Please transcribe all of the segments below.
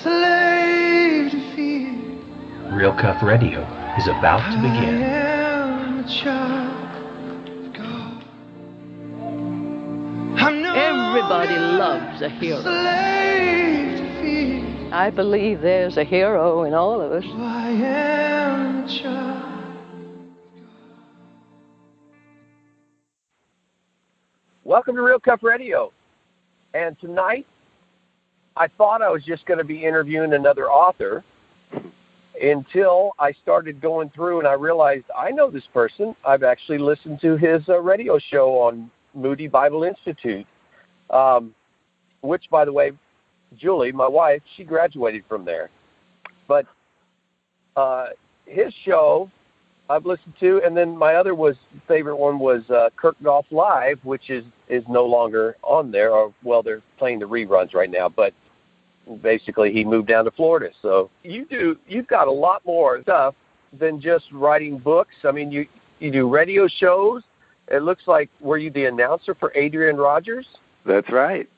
slave to fear. Real Cuff Radio is about to begin. I am a child of God. I'm no Everybody loves a hero. slave to fear. I believe there's a hero in all of us. I am a child. Welcome to Real Cuff Radio. And tonight, I thought I was just going to be interviewing another author until I started going through and I realized I know this person. I've actually listened to his radio show on Moody Bible Institute, which, by the way, Julie, my wife, she graduated from there. But his show I've listened to, and then my other favorite one was Kirk Golf Live, which is no longer on there. Or, well, they're playing the reruns right now, but basically he moved down to Florida. So you've got a lot more stuff than just writing books. I mean, you do radio shows. It looks like, were you the announcer for Adrian Rogers? That's right.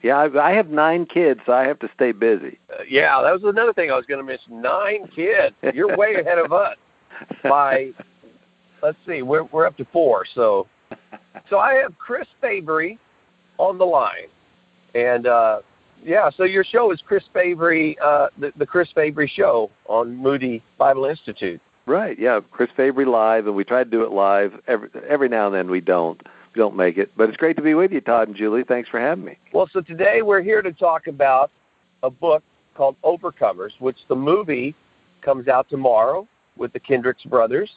Yeah, I have 9 kids, so I have to stay busy. Yeah, that was another thing I was going to mention. 9 kids. You're way ahead of us. By, let's see, we're up to 4. So I have Chris Fabry on the line, and so your show is Chris Fabry, the Chris Fabry Show on Moody Bible Institute. Right. Yeah, Chris Fabry Live, and we try to do it live. Every now and then we don't make it, but it's great to be with you, Todd and Julie. Thanks for having me. Well, so today we're here to talk about a book called Overcomers, which the movie comes out tomorrow with the HendrixBrothers,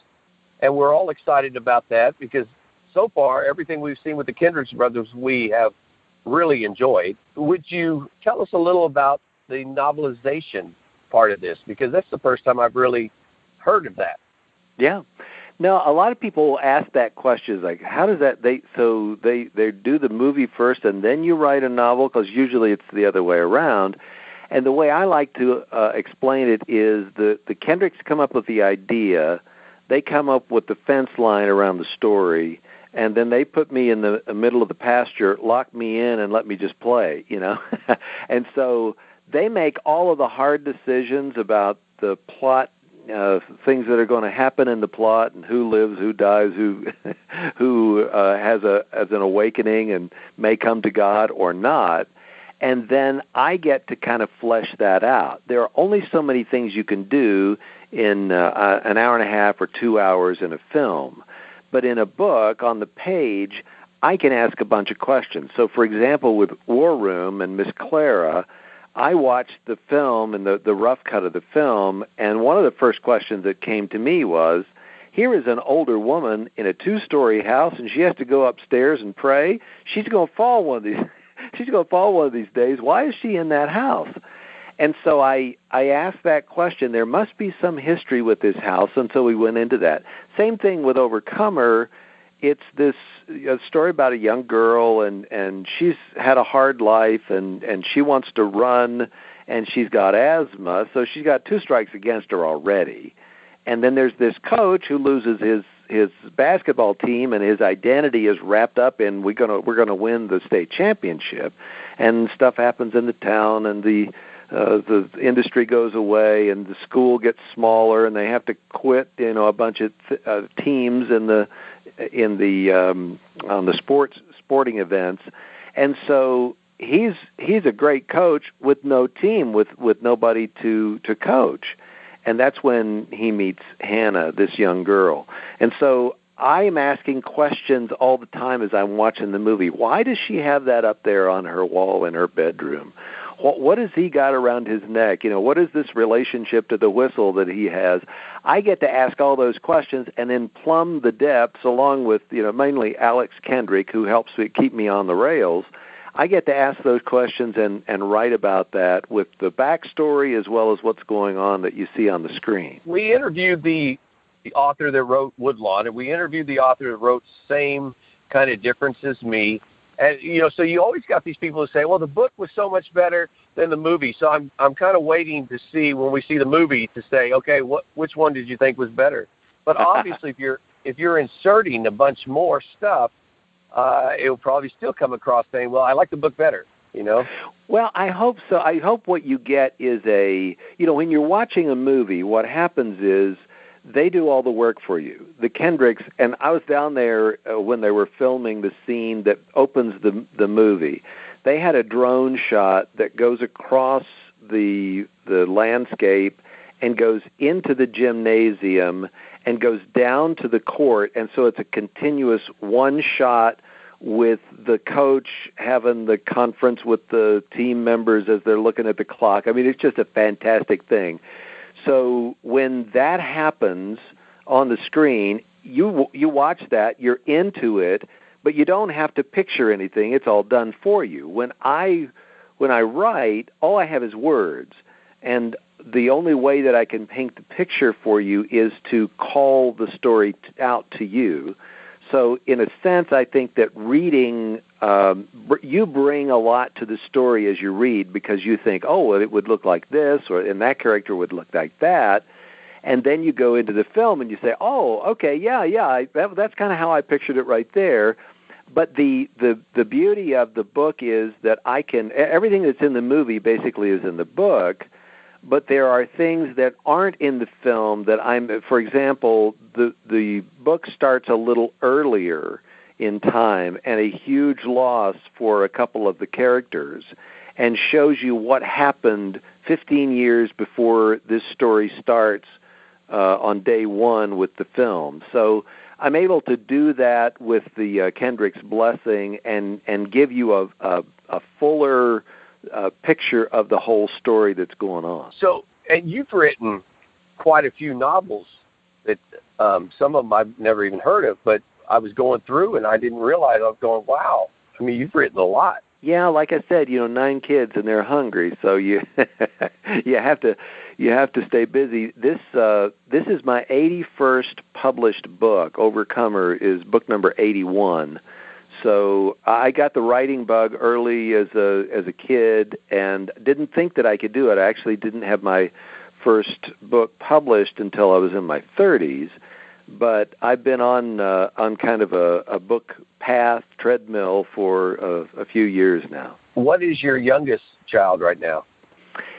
and we're all excited about that because so far everything we've seen with the HendrixBrothers we have really enjoyed. Would you tell us a little about the novelization part of this, because that's the first time I've really heard of that? Yeah. Now, a lot of people ask that question, like, how does that, they do the movie first and then you write a novel? Because usually it's the other way around. And the way I like to explain it is the Kendricks come up with the idea, they come up with the fence line around the story, and then they put me in the middle of the pasture, lock me in, and let me just play, And so they make all of the hard decisions about the plot, things that are going to happen in the plot, and who lives, who dies, who has an awakening and may come to God or not. And then I get to kind of flesh that out. There are only so many things you can do in an hour and a half or 2 hours in a film. But in a book, on the page, I can ask a bunch of questions. So, for example, with War Room and Miss Clara, I watched the film and the rough cut of the film, and one of the first questions that came to me was, here is an older woman in a 2-story house, and she has to go upstairs and pray. She's going to fall one of these. She's going to fall one of these days. Why is she in that house? And so I asked that question. There must be some history with this house, and so we went into that. Same thing with Overcomer. It's this story about a young girl, and she's had a hard life, and she wants to run, and she's got asthma, so she's got 2 strikes against her already. And then there's this coach who loses his basketball team, and his identity is wrapped up in we're gonna win the state championship, and stuff happens in the town, and the industry goes away, and the school gets smaller, and they have to quit a bunch of teams on the sporting events, and so he's a great coach with no team, with nobody to coach. And that's when he meets Hannah, this young girl. And so I am asking questions all the time as I'm watching the movie. Why does she have that up there on her wall in her bedroom? What has he got around his neck? What is this relationship to the whistle that he has? I get to ask all those questions and then plumb the depths along with, mainly Alex Kendrick, who helps keep me on the rails. I get to ask those questions and write about that with the backstory as well as what's going on that you see on the screen. We interviewed the author that wrote Woodlawn, and we interviewed the author that wrote Same Kind of Difference as Me. And, so you always got these people who say, well, the book was so much better than the movie. So I'm kind of waiting to see when we see the movie to say, okay, which one did you think was better? But obviously, if you're inserting a bunch more stuff, it will probably still come across saying, well, I like the book better. you know? Well, I hope so. I hope what you get is when you're watching a movie, what happens is they do all the work for you. The Hendrix, and I was down there when they were filming the scene that opens the movie. They had a drone shot that goes across the landscape and goes into the gymnasium and goes down to the court, and so it's a continuous one shot with the coach having the conference with the team members as they're looking at the clock. I mean, it's just a fantastic thing. So when that happens on the screen, you watch that, you're into it, but you don't have to picture anything. It's all done for you. When I write, all I have is words, and the only way that I can paint the picture for you is to call the story out to you. So in a sense, I think that reading, you bring a lot to the story as you read because you think, oh, well, it would look like this, and that character would look like that. And then you go into the film and you say, oh, okay, that's kind of how I pictured it right there. But the beauty of the book is that everything that's in the movie basically is in the book, but there are things that aren't in the film that for example, the book starts a little earlier in time and a huge loss for a couple of the characters and shows you what happened 15 years before this story starts on day one with the film. So I'm able to do that with the Hendrix blessing and give you a fuller picture of the whole story that's going on. So, and you've written quite a few novels that some of them I've never even heard of, but I was going through and I didn't realize. I was going, wow. I mean, you've written a lot. Yeah, like I said, 9 kids and they're hungry, so you you have to stay busy. This is my 81st published book. Overcomer is book number 81. So I got the writing bug early as a kid and didn't think that I could do it. I actually didn't have my first book published until I was in my 30s. But I've been on kind of a book path treadmill for a few years now. What is your youngest child right now?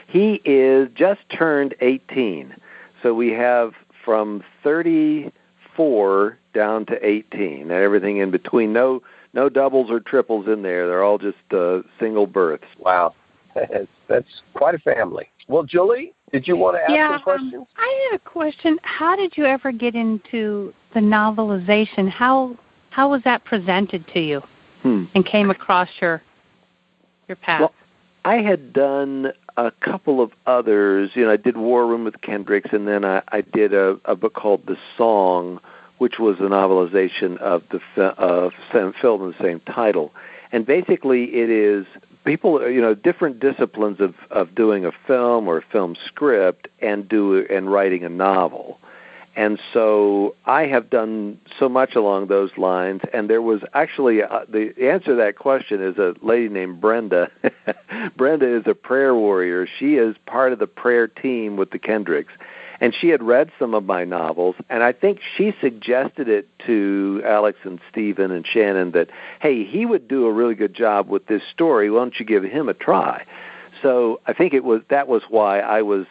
He is just turned 18. So we have from 34 down to 18 and everything in between. No doubles or triples in there. They're all just single births. Wow. That's quite a family. Well, Julie, did you want to ask some questions? I had a question. How did you ever get into the novelization? How was that presented to you and came across your path? Well, I had done a couple of others. I did War Room with Hendrix, and then I did a book called The Song, which was a novelization of the film of the same title. And basically it is people, different disciplines of doing a film or a film script and writing a novel. And so I have done so much along those lines, and there was actually, the answer to that question is a lady named Brenda. Brenda is a prayer warrior. She is part of the prayer team with the Hendrix. And she had read some of my novels, and I think she suggested it to Alex and Stephen and Shannon that, hey, he would do a really good job with this story. Why don't you give him a try? So I think that was why I was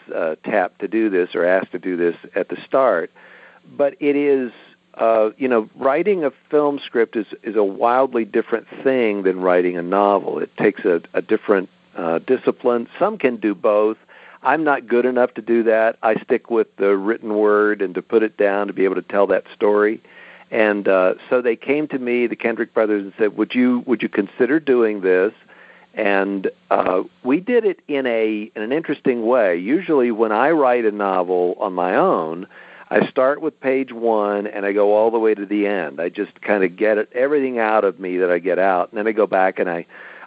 tapped to do this or asked to do this at the start. But it is, writing a film script is a wildly different thing than writing a novel. It takes a different discipline. Some can do both. I'm not good enough to do that. I stick with the written word and to put it down to be able to tell that story. And so they came to me, the HendrixBrothers, and said, "Would you consider doing this?" And we did it in an interesting way. Usually, when I write a novel on my own, I start with page 1 and I go all the way to the end. I just kind of get everything out of me that I get out, and then I go back and I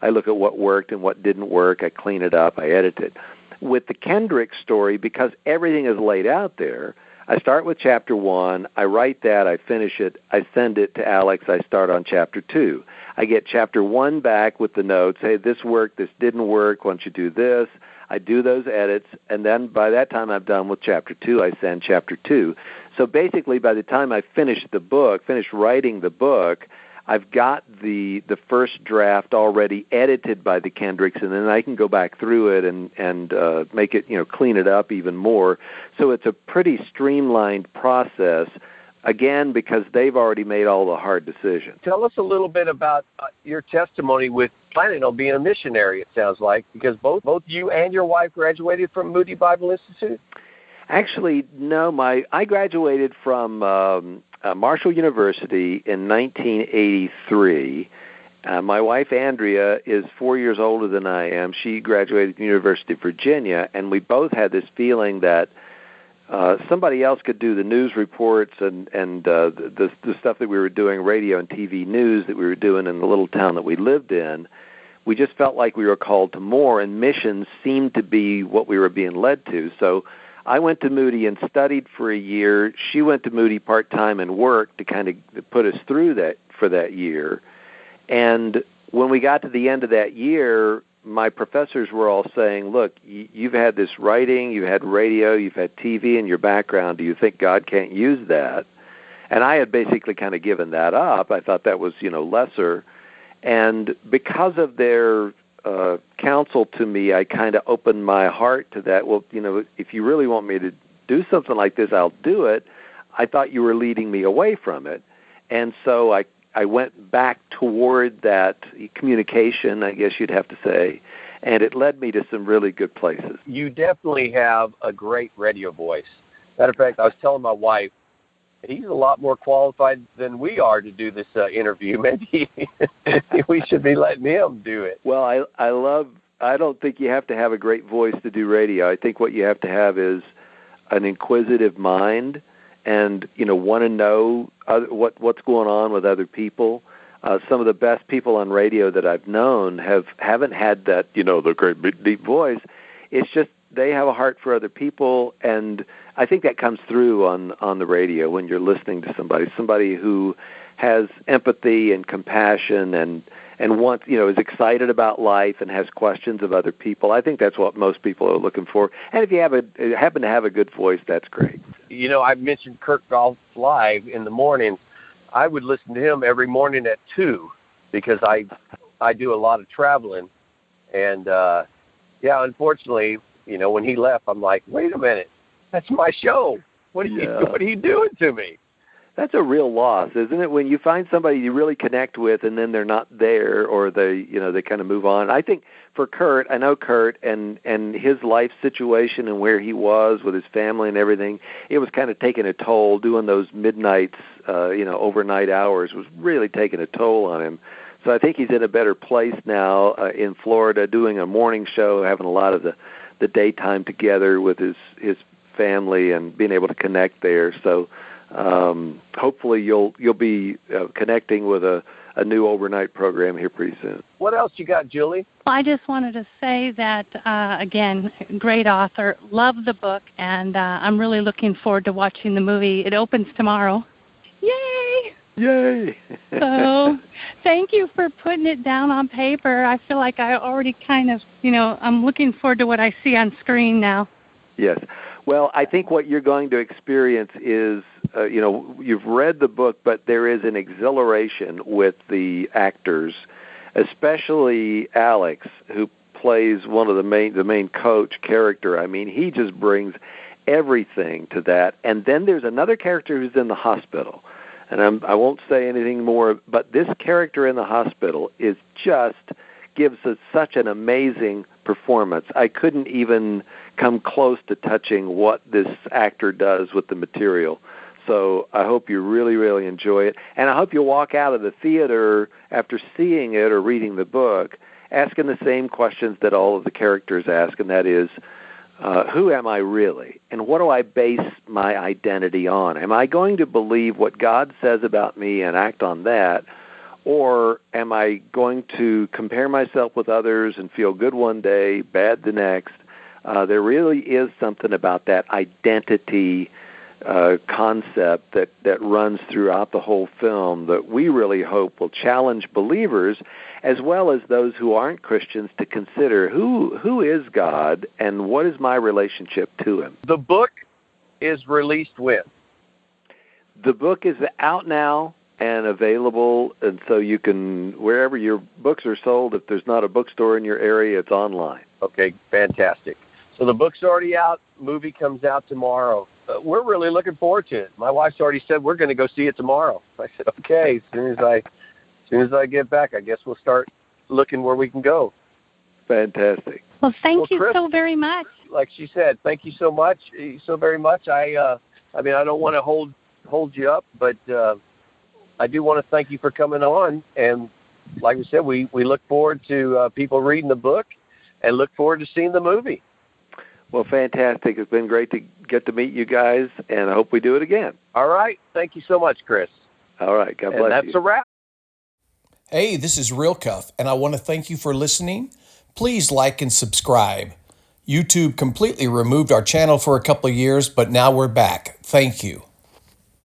look at what worked and what didn't work. I clean it up. I edit it. With the Hendrix story, because everything is laid out there, I start with chapter 1, I write that, I finish it, I send it to Alex, I start on chapter 2. I get chapter 1 back with the notes, hey, this worked, this didn't work, why don't you do this? I do those edits, and then by that time I'm done with chapter 2, I send chapter 2. So basically by the time I finish writing the book, I've got the first draft already edited by the Hendrix, and then I can go back through it and make it, clean it up even more. So it's a pretty streamlined process, again, because they've already made all the hard decisions. Tell us a little bit about your testimony with planning on being a missionary, it sounds like, because both you and your wife graduated from Moody Bible Institute? Actually, no. I graduated from Marshall University in 1983. My wife, Andrea, is 4 years older than I am. She graduated from the University of Virginia, and we both had this feeling that somebody else could do the news reports and the stuff that we were doing, radio and TV news that we were doing in the little town that we lived in. We just felt like we were called to more, and missions seemed to be what we were being led to. So I went to Moody and studied for a year. She went to Moody part-time and worked to kind of put us through that for that year. And when we got to the end of that year, my professors were all saying, look, you've had this writing, you've had radio, you've had TV in your background. Do you think God can't use that? And I had basically kind of given that up. I thought that was, lesser. And because of their counsel to me, I kind of opened my heart to that. Well, if you really want me to do something like this, I'll do it. I thought you were leading me away from it. And so I went back toward that communication, I guess you'd have to say, and it led me to some really good places. You definitely have a great radio voice. Matter of fact, I was telling my wife, he's a lot more qualified than we are to do this interview. Maybe we should be letting him do it. Well, I don't think you have to have a great voice to do radio. I think what you have to have is an inquisitive mind and, want to know what's going on with other people. Some of the best people on radio that I've known haven't had that, the great big deep voice. It's just they have a heart for other people, and I think that comes through on the radio when you're listening to somebody who has empathy and compassion and wants, is excited about life and has questions of other people. I think that's what most people are looking for. And if you happen to have a good voice, that's great. I mentioned Kurt Golf Live in the mornings. I would listen to him every morning at 2 because I do a lot of traveling. And, unfortunately, when he left, I'm like, wait a minute, that's my show. What are you doing to me? That's a real loss, isn't it? When you find somebody you really connect with and then they're not there, or they kind of move on. I think for Kurt, I know Kurt and his life situation and where he was with his family and everything, it was kind of taking a toll. Doing those midnights, overnight hours was really taking a toll on him. So I think he's in a better place now in Florida, doing a morning show, having a lot of the daytime together with his family and being able to connect there. So hopefully you'll be connecting with a new overnight program here pretty soon. What else you got, Julie? Well, I just wanted to say that, again, great author. Love the book, and I'm really looking forward to watching the movie. It opens tomorrow. Yay! Yay! So thank you for putting it down on paper. I feel like I already kind of, I'm looking forward to what I see on screen now. Yes. Well, I think what you're going to experience is, you've read the book, but there is an exhilaration with the actors, especially Alex, who plays one of the main coach character. I mean, he just brings everything to that. And then there's another character who's in the hospital. And I won't say anything more, but this character in the hospital gives us such an amazing performance. I couldn't even come close to touching what this actor does with the material. So I hope you really, really enjoy it. And I hope you walk out of the theater after seeing it or reading the book asking the same questions that all of the characters ask, and that is, who am I really? And what do I base my identity on? Am I going to believe what God says about me and act on that? Or am I going to compare myself with others and feel good one day, bad the next? There really is something about that identity concept that runs throughout the whole film that we really hope will challenge believers as well as those who aren't Christians to consider who is God and what is my relationship to Him. The book is released when? The book is out now. and available, and so you can, wherever your books are sold, if there's not a bookstore in your area, it's online. Okay, fantastic. So the book's already out. Movie comes out tomorrow. We're really looking forward to it. My wife's already said we're going to go see it tomorrow. I said, okay. As soon as I get back, I guess we'll start looking where we can go. Fantastic. Well, thank you Chris, so very much. Like she said, thank you so much, so very much. I mean, I don't want to hold you up, but I do want to thank you for coming on. And like we said, we look forward to people reading the book and look forward to seeing the movie. Well, fantastic. It's been great to get to meet you guys, and I hope we do it again. All right. Thank you so much, Chris. All right. God bless you. And that's a wrap. Hey, this is Real Cuff, and I want to thank you for listening. Please like and subscribe. YouTube completely removed our channel for a couple of years, but now we're back. Thank you.